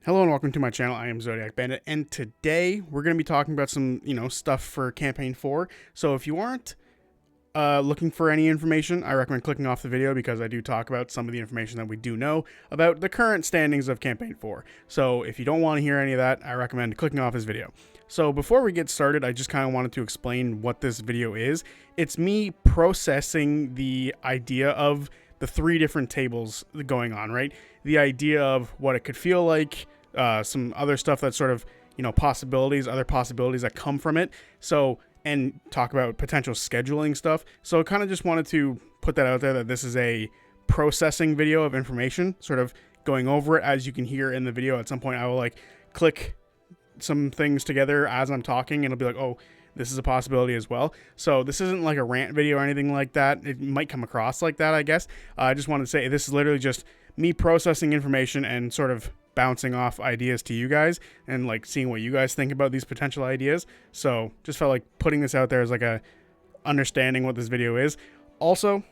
Hello and welcome to my channel. I am Zodiac Bandit, and today we're going to be talking about some, stuff for Campaign 4. So if you aren't looking for any information, I recommend clicking off the video because I do talk about some of the information that we do know about the current standings of Campaign 4. So if you don't want to hear any of that, I recommend clicking off this video. So before we get started, I just kind of wanted to explain what this video is. It's me processing the idea of the three different tables going on, right? The idea of what it could feel like, some other stuff that's sort of, other possibilities that come from it. So, and talk about potential scheduling stuff. So I kind of just wanted to put that out there that this is a processing video of information, sort of going over it. As you can hear in the video, at some point I will click some things together as I'm talking and it'll be like, oh, this is a possibility as well. So this isn't like a rant video or anything like that. It might come across like that, I guess. I just wanted to say this is literally just me processing information and sort of bouncing off ideas to you guys and seeing what you guys think about these potential ideas. So just felt like putting this out there as a understanding what this video is. Also,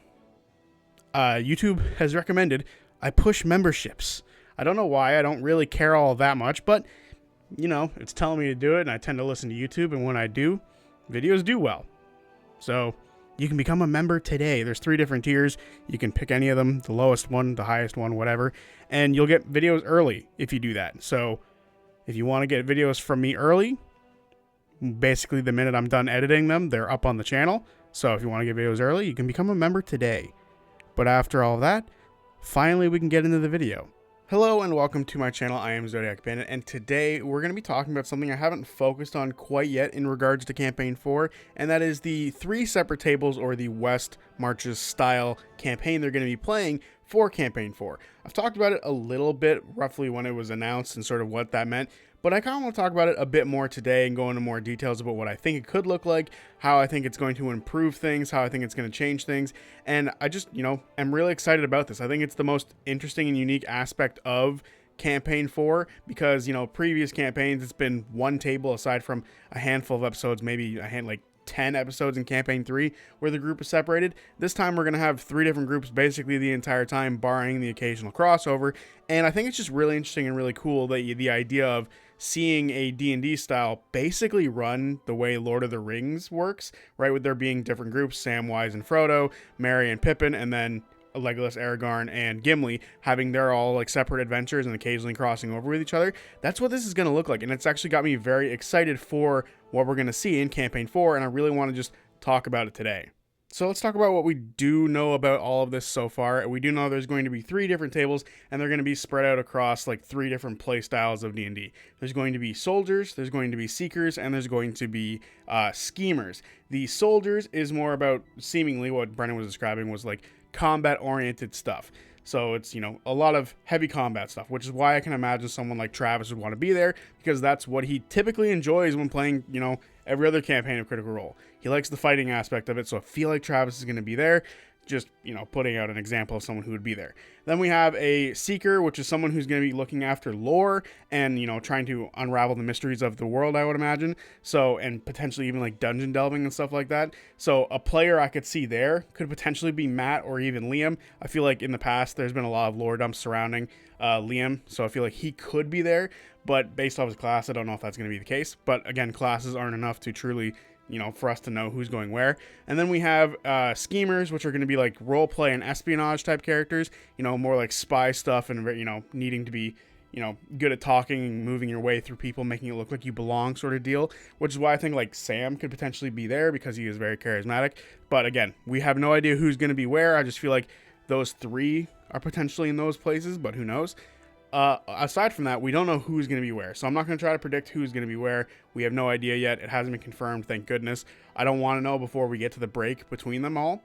YouTube has recommended I push memberships. I don't know why. I don't really care all that much, but it's telling me to do it, and I tend to listen to YouTube, and when I do, videos do well. So you can become a member today. There's 3 different tiers. You can pick any of them, the lowest one, the highest one, whatever, and you'll get videos early if you do that. So if you want to get videos from me early, basically the minute I'm done editing them, they're up on the channel. So if you want to get videos early, you can become a member today. But after all that, finally we can get into the video. Hello and welcome to my channel. I am Zodiac Bandit, and today we're going to be talking about something I haven't focused on quite yet in regards to Campaign 4, and that is the 3 separate tables, or the West Marches style campaign they're going to be playing for Campaign 4. I've talked about it a little bit, roughly when it was announced and sort of what that meant, but I kind of want to talk about it a bit more today and go into more details about what I think it could look like, how I think it's going to improve things, how I think it's going to change things. And I just, am really excited about this. I think it's the most interesting and unique aspect of Campaign 4 because, previous campaigns, it's been one table aside from a handful of episodes, maybe 10 episodes in Campaign 3 where the group is separated. This time we're going to have 3 different groups basically the entire time, barring the occasional crossover. And I think it's just really interesting and really cool that the idea of seeing a D&D style basically run the way Lord of the Rings works, right? With there being different groups, Samwise and Frodo, Merry and Pippin, and then Legolas, Aragorn, and Gimli having their all separate adventures and occasionally crossing over with each other. That's what this is going to look like, and it's actually got me very excited for what we're going to see in Campaign 4, and I really want to just talk about it today. So let's talk about what we do know about all of this so far. We do know there's going to be 3 different tables, and they're going to be spread out across 3 different play styles of D&D. There's going to be soldiers, there's going to be seekers, and there's going to be schemers. The soldiers is more about, seemingly what Brennan was describing was combat-oriented stuff. So it's, a lot of heavy combat stuff, which is why I can imagine someone like Travis would want to be there, because that's what he typically enjoys when playing, every other campaign of Critical Role. He likes the fighting aspect of it, so I feel like Travis is going to be there. Just, putting out an example of someone who would be there. Then we have a seeker, which is someone who's going to be looking after lore and, trying to unravel the mysteries of the world, I would imagine. So, and potentially even dungeon delving and stuff like that. So a player I could see there could potentially be Matt or even Liam. I feel like in the past, there's been a lot of lore dumps surrounding Liam. So I feel like he could be there, but based off his class, I don't know if that's going to be the case. But again, classes aren't enough to truly for us to know who's going where. And then we have schemers, which are going to be role play and espionage type characters, more like spy stuff and, needing to be, good at talking and moving your way through people, making it look like you belong sort of deal, which is why I think Sam could potentially be there because he is very charismatic. But again, we have no idea who's going to be where. I just feel like those 3 are potentially in those places, but who knows? Aside from that, we don't know who's going to be where. So I'm not going to try to predict who's going to be where. We have no idea yet. It hasn't been confirmed, thank goodness. I don't want to know before we get to the break between them all.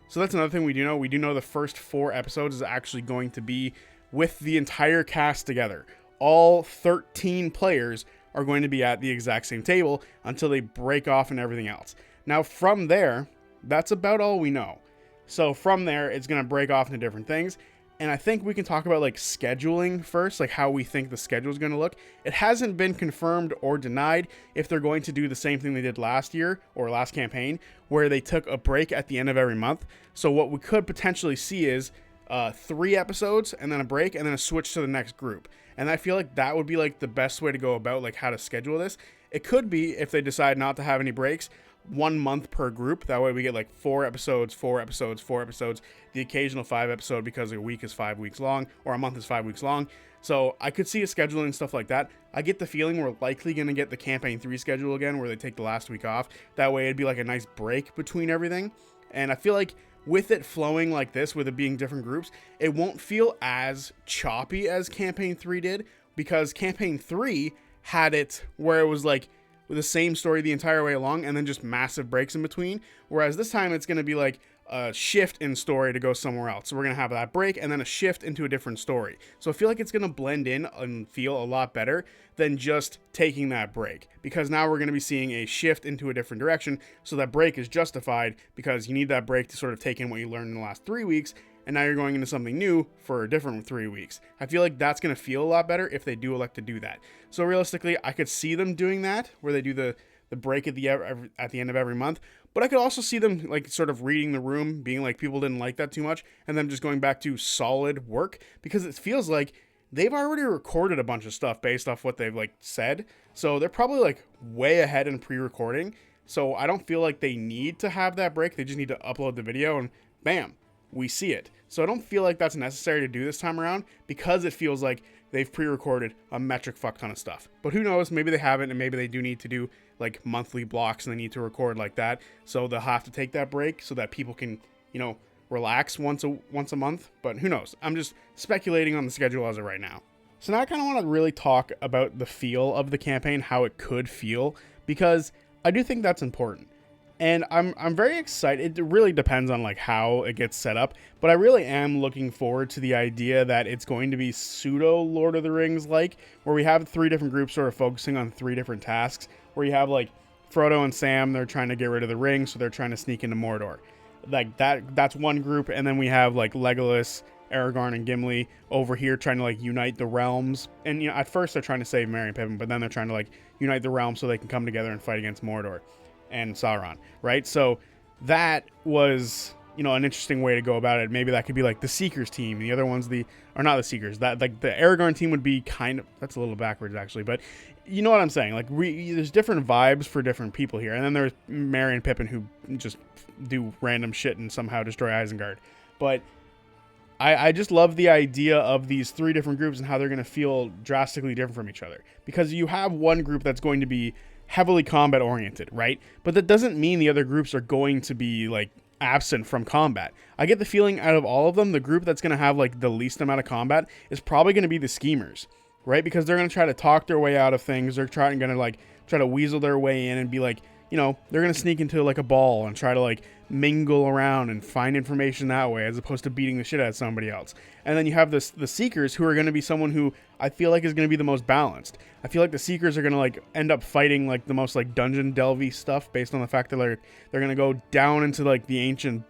So that's another thing we do know. We do know the first 4 episodes is actually going to be with the entire cast together. All 13 players are going to be at the exact same table until they break off and everything else. Now from there, that's about all we know. So from there, it's going to break off into different things. And I think we can talk about scheduling first, how we think the schedule is going to look. It hasn't been confirmed or denied if they're going to do the same thing they did last year or last campaign, where they took a break at the end of every month. So what we could potentially see is 3 episodes and then a break and then a switch to the next group. And I feel like that would be like the best way to go about like how to schedule this. It could be, if they decide not to have any breaks, 1 month per group. That way we get like 4 episodes, 4 episodes, 4 episodes, the occasional 5 episode, because a week is 5 weeks long, or a month is 5 weeks long. So I could see a scheduling stuff like that. I get the feeling we're likely going to get the campaign 3 schedule again, where they take the last week off. That way it'd be like a nice break between everything. And I feel like with it flowing like this, with it being different groups, it won't feel as choppy as campaign 3 did, because campaign 3 had it where it was like with the same story the entire way along, and then just massive breaks in between. Whereas this time it's going to be like a shift in story to go somewhere else. So we're going to have that break and then a shift into a different story. So I feel like it's going to blend in and feel a lot better than just taking that break, because now we're going to be seeing a shift into a different direction. So that break is justified, because you need that break to sort of take in what you learned in the last 3 weeks. And now you're going into something new for a different 3 weeks. I feel like that's going to feel a lot better if they do elect to do that. So realistically, I could see them doing that, where they do the break at the end of every month. But I could also see them like sort of reading the room, being like, people didn't like that too much, and then just going back to solid work, because it feels like they've already recorded a bunch of stuff based off what they've like said. So they're probably like way ahead in pre-recording. So I don't feel like they need to have that break. They just need to upload the video and bam, we see it. So I don't feel like that's necessary to do this time around, because it feels like they've pre-recorded a metric fuck ton of stuff. But who knows, maybe they haven't, and maybe they do need to do like monthly blocks and they need to record like that. So they'll have to take that break so that people can, relax once a month. But who knows? I'm just speculating on the schedule as of right now. So now I kind of want to really talk about the feel of the campaign, how it could feel, because I do think that's important. And I'm very excited. It really depends on like how it gets set up, but I really am looking forward to the idea that it's going to be pseudo Lord of the Rings like, where we have 3 different groups sort of focusing on 3 different tasks, where you have like Frodo and Sam, they're trying to get rid of the ring, so they're trying to sneak into Mordor. Like that's one group, and then we have like Legolas, Aragorn, and Gimli over here trying to like unite the realms. And at first they're trying to save Merry and Pippin, but then they're trying to like unite the realms so they can come together and fight against Mordor and Sauron, right? So that was, an interesting way to go about it. Maybe that could be like the Seekers team. The other ones, are not the Seekers. That like the Aragorn team would be kind of, that's a little backwards actually, but you know what I'm saying? Like there's different vibes for different people here. And then there's Merry and Pippin, who just do random shit and somehow destroy Isengard. But I just love the idea of these 3 different groups and how they're going to feel drastically different from each other. Because you have one group that's going to be heavily combat oriented, right? But that doesn't mean the other groups are going to be like absent from combat. I get the feeling out of all of them, the group that's going to have like the least amount of combat is probably going to be the schemers, right? Because they're going to try to talk their way out of things. They're try to weasel their way in and be like, they're going to sneak into like a ball and try to like mingle around and find information that way, as opposed to beating the shit out of somebody else. And then you have the Seekers, who are going to be someone who I feel like is going to be the most balanced. I feel like the Seekers are going to like end up fighting like the most like dungeon delvy stuff, based on the fact that they're going to go down into like the ancient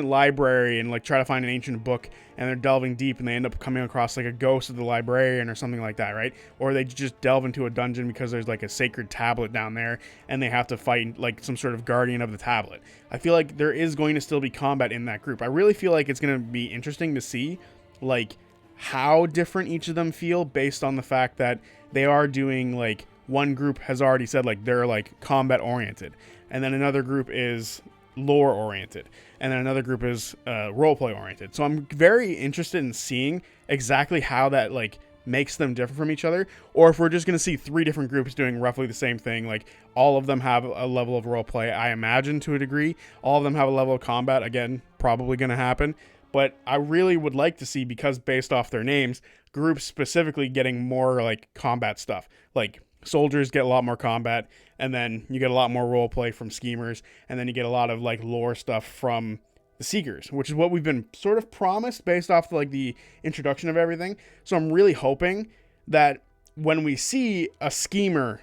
library and like try to find an ancient book, and they're delving deep and they end up coming across like a ghost of the librarian or something like that, right? Or they just delve into a dungeon because there's like a sacred tablet down there and they have to fight like some sort of guardian of the tablet. I feel like there is going to still be combat in that group. I really feel like it's going to be interesting to see like how different each of them feel, based on the fact that they are doing like, one group has already said like they're like combat oriented, and then another group is lore oriented, and then another group is roleplay oriented. So I'm very interested in seeing exactly how that like makes them different from each other, or if we're just going to see 3 different groups doing roughly the same thing. Like all of them have a level of roleplay, I imagine, to a degree. All of them have a level of combat, again, probably going to happen. But I really would like to see, because based off their names, groups specifically getting more like combat stuff. Like soldiers get a lot more combat, and then you get a lot more role play from schemers, and then you get a lot of like lore stuff from the Seekers, which is what we've been sort of promised based off like the introduction of everything. So I'm really hoping that when we see a schemer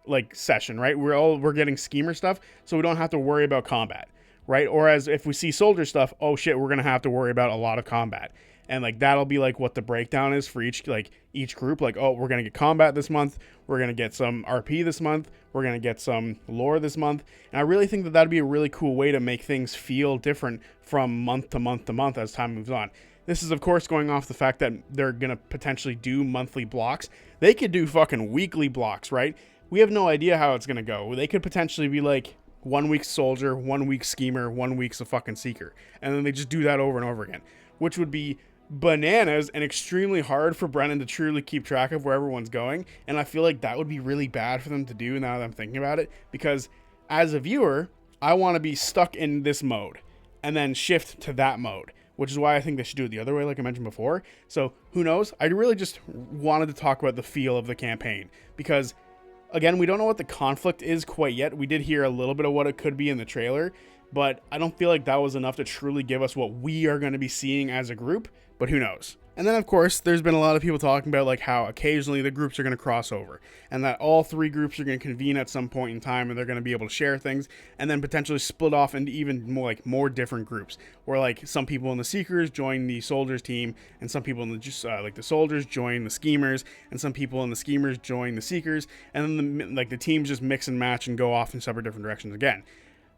like session, right, we're getting schemer stuff, so we don't have to worry about combat, right? Or as if we see soldier stuff, oh shit, we're gonna have to worry about a lot of combat. And like that'll be like what the breakdown is for each group. Like, oh, we're gonna get combat this month, we're gonna get some RP this month, we're gonna get some lore this month. And I really think that that'd be a really cool way to make things feel different from month to month to month as time moves on. This is, of course, going off the fact that they're going to potentially do monthly blocks. They could do fucking weekly blocks, right? We have no idea how it's going to go. They could potentially be like 1 week soldier, 1 week schemer, 1 week's a fucking seeker. And then they just do that over and over again, which would be bananas and extremely hard for Brennan to truly keep track of where everyone's going. And I feel like that would be really bad for them to do now that I'm thinking about it, because as a viewer, I want to be stuck in this mode and then shift to that mode, which is why I think they should do it the other way, like I mentioned before. So who knows? I really just wanted to talk about the feel of the campaign, because again, we don't know what the conflict is quite yet. We did hear a little bit of what it could be in the trailer, but I don't feel like that was enough to truly give us what we are going to be seeing as a group, but who knows? And then, of course, there's been a lot of people talking about like how occasionally the groups are going to cross over, and that all 3 groups are going to convene at some point in time, and they're going to be able to share things, and then potentially split off into even more different groups, where like some people in the Seekers join the Soldiers team, and some people in the the Soldiers join the Schemers, and some people in the Schemers join the Seekers, and then the teams just mix and match and go off in separate different directions again.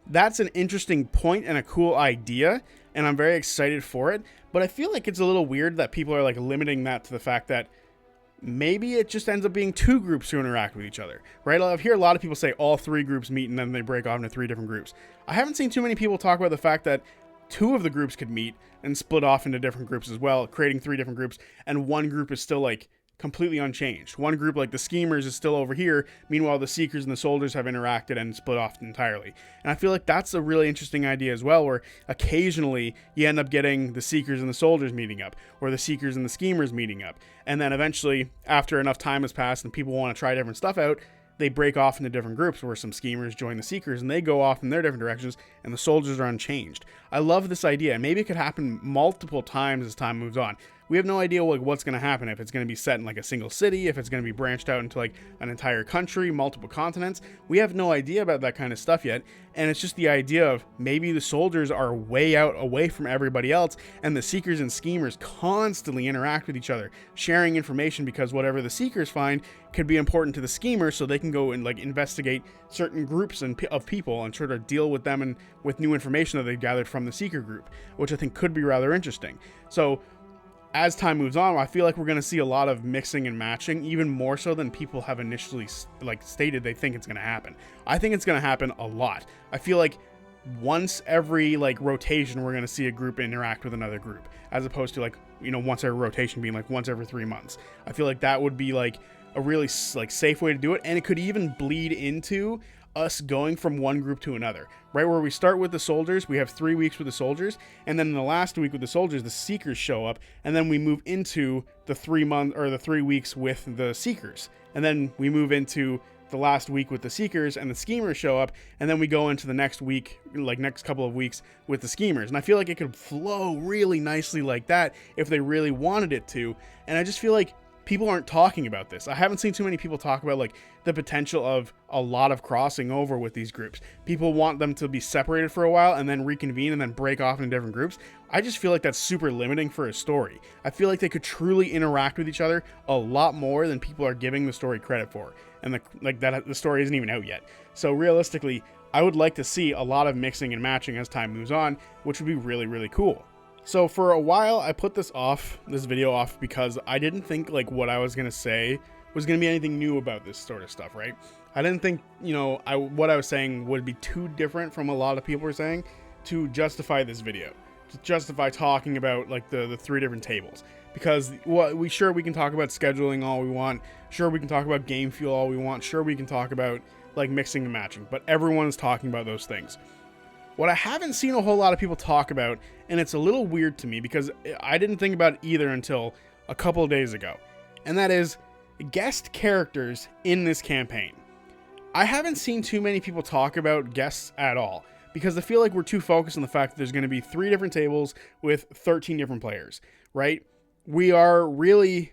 That's an interesting point and a cool idea, and I'm very excited for it, but I feel like it's a little weird that people are like limiting that to the fact that maybe it just ends up being 2 groups who interact with each other, right? I hear a lot of people say all 3 groups meet and then they break off into 3 different groups. I haven't seen too many people talk about the fact that 2 of the groups could meet and split off into different groups as well, creating 3 different groups, and one group is still like completely unchanged. One group, like the Schemers, is still over here. Meanwhile, the Seekers and the Soldiers have interacted and split off entirely. And I feel like that's a really interesting idea as well, where occasionally you end up getting the Seekers and the Soldiers meeting up, or the Seekers and the Schemers meeting up. And then eventually, after enough time has passed and people want to try different stuff out, they break off into different groups, where some Schemers join the Seekers and they go off in their different directions, and the Soldiers are unchanged. I love this idea, and maybe it could happen multiple times as time moves on. We have no idea what's going to happen, if it's going to be set in like a single city, if it's going to be branched out into like an entire country, multiple continents. We have no idea about that kind of stuff yet, and it's just the idea of maybe the Soldiers are way out away from everybody else, and the Seekers and Schemers constantly interact with each other, sharing information, because whatever the Seekers find could be important to the Schemers, so they can go and like investigate certain groups of people and sort of deal with them and with new information that they've gathered from the Seeker group, which I think could be rather interesting. So as time moves on, I feel like we're going to see a lot of mixing and matching, even more so than people have initially stated they think it's going to happen. I think it's going to happen a lot. I feel like once every rotation, we're going to see a group interact with another group, as opposed to once every rotation being once every 3 months. I feel like that would be a really safe way to do it, and it could even bleed into us going from one group to another, right? Where we start with the Soldiers, we have 3 weeks with the Soldiers, and then in the last week with the Soldiers, the Seekers show up, and then we move into the 3 weeks with the Seekers, and then we move into the last week with the Seekers, and the Schemers show up, and then we go into the next week, next couple of weeks with the Schemers. And I feel like it could flow really nicely like that if they really wanted it to, and I just feel like people aren't talking about this. I haven't seen too many people talk about the potential of a lot of crossing over with these groups. People want them to be separated for a while and then reconvene and then break off into different groups. I just feel like that's super limiting for a story. I feel like they could truly interact with each other a lot more than people are giving the story credit for. And the story isn't even out yet. So realistically, I would like to see a lot of mixing and matching as time moves on, which would be really, really cool. So for a while, I put this video off, because I didn't think what I was going to say was going to be anything new about this sort of stuff, right? I didn't think, what I was saying would be too different from a lot of people were saying to justify this video, to justify talking about the 3 different tables. Because we can talk about scheduling all we want. Sure, we can talk about game fuel all we want. Sure, we can talk about mixing and matching, but everyone's talking about those things. What I haven't seen a whole lot of people talk about, and it's a little weird to me because I didn't think about it either until a couple of days ago, and that is guest characters in this campaign. I haven't seen too many people talk about guests at all, because I feel like we're too focused on the fact that there's going to be 3 different tables with 13 different players, right? We are really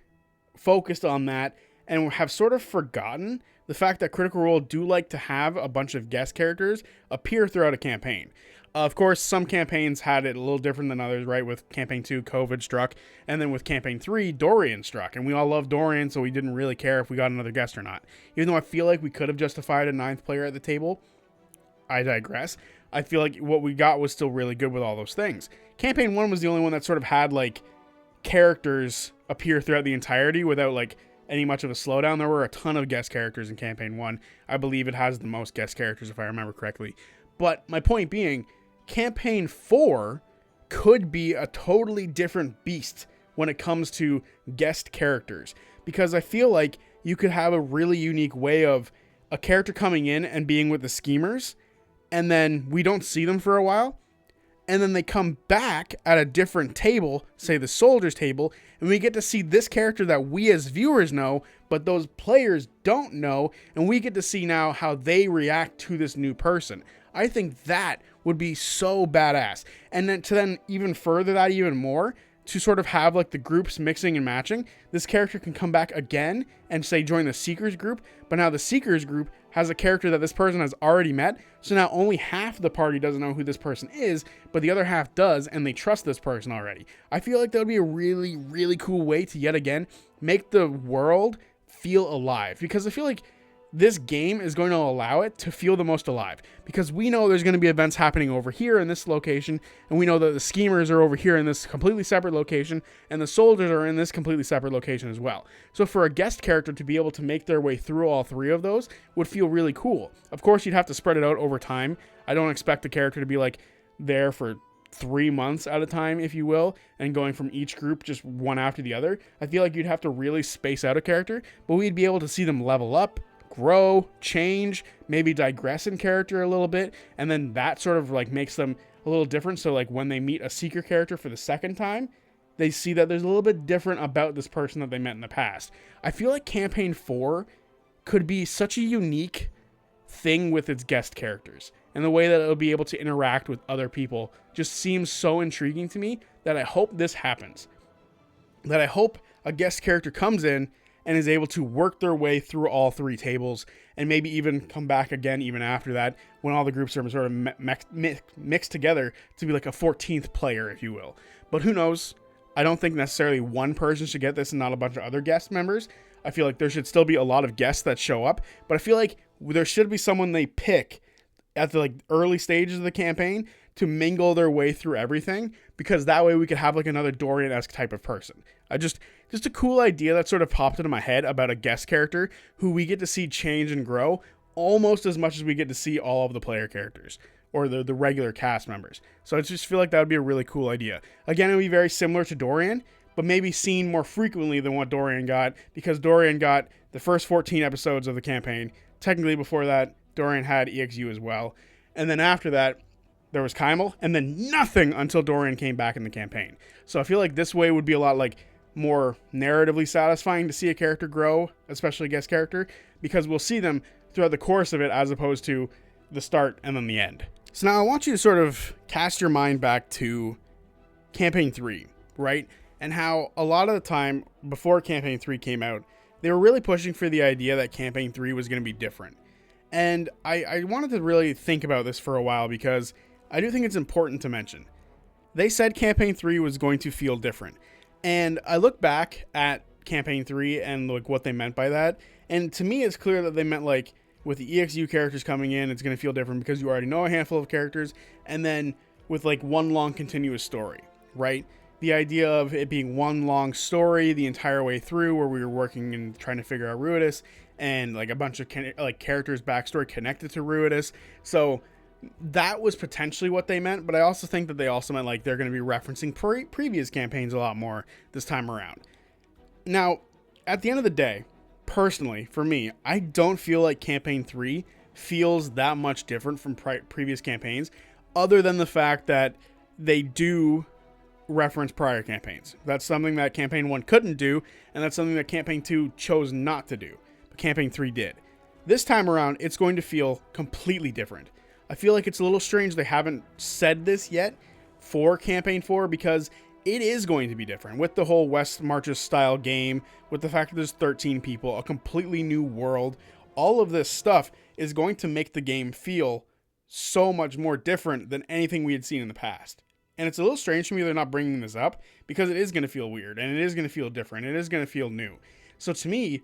focused on that and have sort of forgotten the fact that Critical Role do like to have a bunch of guest characters appear throughout a campaign. Of course, some campaigns had it a little different than others, right? With Campaign 2, COVID struck, and then with Campaign 3, Dorian struck. And we all love Dorian, so we didn't really care if we got another guest or not. Even though I feel like we could have justified a 9th player at the table, I digress. I feel like what we got was still really good with all those things. Campaign 1 was the only one that sort of had, characters appear throughout the entirety without like any much of a slowdown. There were a ton of guest characters in campaign 1. I believe it has the most guest characters if I remember correctly. But my point being, campaign 4 could be a totally different beast when it comes to guest characters, because I feel like you could have a really unique way of a character coming in and being with the schemers, and then we don't see them for a while, and then they come back at a different table, say the soldiers table, and we get to see this character that we as viewers know, but those players don't know, and we get to see now how they react to this new person. I think that would be so badass. And then to even further that even more, to sort of have like the groups mixing and matching, this character can come back again and say join the Seekers group, but now the Seekers group has a character that this person has already met, so now only half the party doesn't know who this person is, but the other half does, and they trust this person already. I feel like that would be a really, really cool way to yet again make the world feel alive, because I feel like this game is going to allow it to feel the most alive, because we know there's going to be events happening over here in this location, and we know that the schemers are over here in this completely separate location, and the soldiers are in this completely separate location as well. So for a guest character to be able to make their way through all three of those would feel really cool. Of course, you'd have to spread it out over time. I don't expect the character to be like there for 3 months at a time, if you will, and going from each group just one after the other. I feel like you'd have to really space out a character, but we'd be able to see them level up, grow, change, maybe digress in character a little bit, and then that sort of like makes them a little different. So like when they meet a Seeker character for the second time, they see that there's a little bit different about this person that they met in the past. I feel like campaign 4 could be such a unique thing with its guest characters, and the way that it'll be able to interact with other people just seems so intriguing to me that I hope this happens. That I hope a guest character comes in and is able to work their way through all three tables, and maybe even come back again even after that, when all the groups are sort of mixed together to be like a 14th player, if you will. But who knows? I don't think necessarily one person should get this and not a bunch of other guest members. I feel like there should still be a lot of guests that show up, but I feel like there should be someone they pick at the like early stages of the campaign to mingle their way through everything, because that way we could have like another Dorian-esque type of person. Just a cool idea that sort of popped into my head about a guest character who we get to see change and grow almost as much as we get to see all of the player characters or the regular cast members. So I just feel like that would be a really cool idea. Again, it would be very similar to Dorian, but maybe seen more frequently than what Dorian got, because Dorian got the first 14 episodes of the campaign. Technically before that, Dorian had EXU as well. And then after that, there was Kymel, and then nothing until Dorian came back in the campaign. So I feel like this way would be a lot like more narratively satisfying to see a character grow, especially a guest character, because we'll see them throughout the course of it as opposed to the start and then the end. So now I want you to sort of cast your mind back to campaign 3, right? And how a lot of the time before campaign 3 came out, they were really pushing for the idea that campaign 3 was going to be different. And I wanted to really think about this for a while, because I do think it's important to mention. They said campaign 3 was going to feel different. And I look back at campaign 3 and like what they meant by that. And to me, it's clear that they meant like with the EXU characters coming in, it's going to feel different because you already know a handful of characters. And then with like one long continuous story, right? The idea of it being one long story the entire way through, where we were working and trying to figure out Rites, and like a bunch of like characters' backstory connected to Rites. So that was potentially what they meant, but I also think that they also meant like they're going to be referencing previous campaigns a lot more this time around. Now, at the end of the day, personally, for me, I don't feel like campaign 3 feels that much different from previous campaigns, other than the fact that they do reference prior campaigns. That's something that campaign 1 couldn't do, and that's something that campaign 2 chose not to do, but campaign 3 did. This time around, it's going to feel completely different. I feel like it's a little strange they haven't said this yet for campaign 4, because it is going to be different with the whole West Marches style game, with the fact that there's 13 people, a completely new world. All of this stuff is going to make the game feel so much more different than anything we had seen in the past. And it's a little strange to me they're not bringing this up, because it is going to feel weird, and it is going to feel different, it is going to feel new. So to me,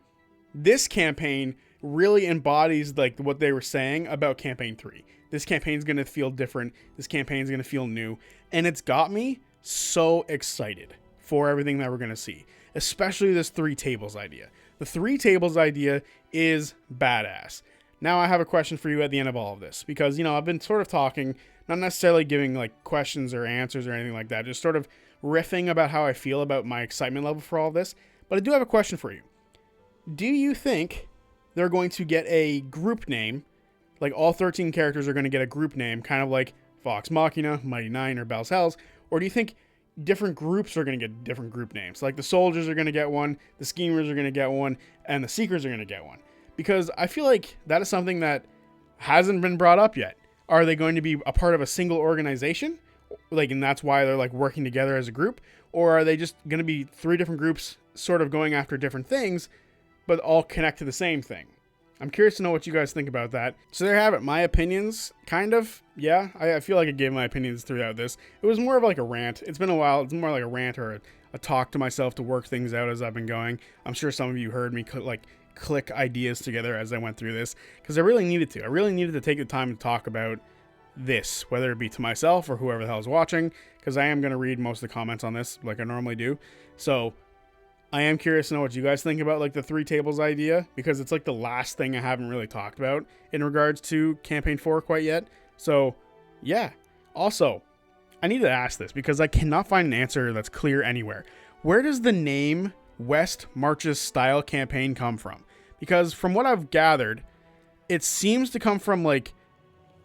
this campaign really embodies like what they were saying about campaign 3. This campaign's going to feel different. This campaign's going to feel new. And it's got me so excited for everything that we're going to see, especially this 3 tables idea. The 3 tables idea is badass. Now I have a question for you at the end of all of this, because, you know, I've been sort of talking, not necessarily giving like questions or answers or anything like that, just sort of riffing about how I feel about my excitement level for all of this. But I do have a question for you. Do you think they're going to get a group name, like all 13 characters are going to get a group name, kind of like Vox Machina, Mighty Nine, or Bell's Hells? Or do you think different groups are going to get different group names? Like the soldiers are going to get one, the schemers are going to get one, and the seekers are going to get one. Because I feel like that is something that hasn't been brought up yet. Are they going to be a part of a single organization? Like, and that's why they're like working together as a group? Or are they just going to be 3 different groups sort of going after different things, but all connect to the same thing? I'm curious to know what you guys think about that. So there you have it. My opinions, kind of. Yeah, I feel like I gave my opinions throughout this. It was more of like a rant. It's been a while. It's more like a rant or a talk to myself to work things out as I've been going. I'm sure some of you heard me click ideas together as I went through this, because I really needed to. I really needed to take the time to talk about this, whether it be to myself or whoever the hell is watching, because I am going to read most of the comments on this like I normally do. So I am curious to know what you guys think about like the 3 tables idea, because it's like the last thing I haven't really talked about in regards to campaign 4 quite yet. So yeah. Also, I need to ask this because I cannot find an answer that's clear anywhere. Where does the name West Marches Style Campaign come from? Because from what I've gathered, it seems to come from like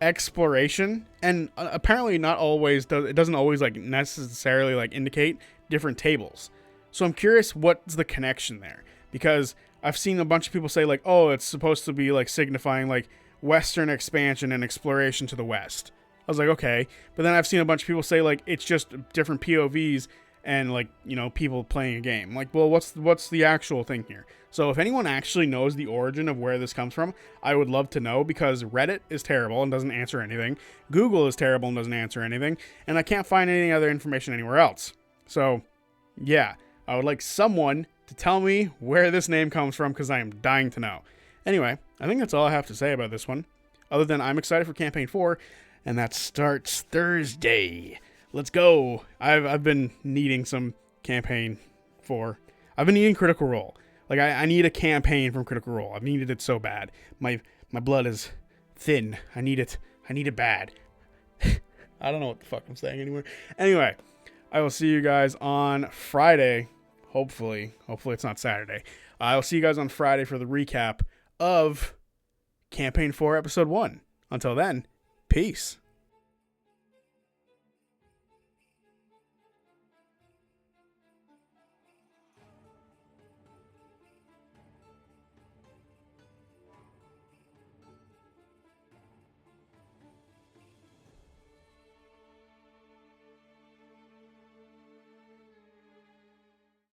exploration, and apparently not always it doesn't always like necessarily like indicate different tables. So I'm curious what's the connection there, because I've seen a bunch of people say like, oh, it's supposed to be like signifying like Western expansion and exploration to the West. I was like, okay. But then I've seen a bunch of people say like it's just different POVs and like, you know, people playing a game. Like, well, what's the actual thing here? So if anyone actually knows the origin of where this comes from, I would love to know, because Reddit is terrible and doesn't answer anything. Google is terrible and doesn't answer anything. And I can't find any other information anywhere else. So yeah, I would like someone to tell me where this name comes from, because I am dying to know. Anyway, I think that's all I have to say about this one, other than I'm excited for campaign 4, and that starts Thursday. Let's go. I've been needing some campaign 4. I've been needing Critical Role. Like I need a campaign from Critical Role. I've needed it so bad. My blood is thin. I need it. I need it bad. I don't know what the fuck I'm saying anymore. Anyway, I will see you guys on Friday. Hopefully it's not Saturday. I'll see you guys on Friday for the recap of Campaign 4 Episode 1. Until then, peace.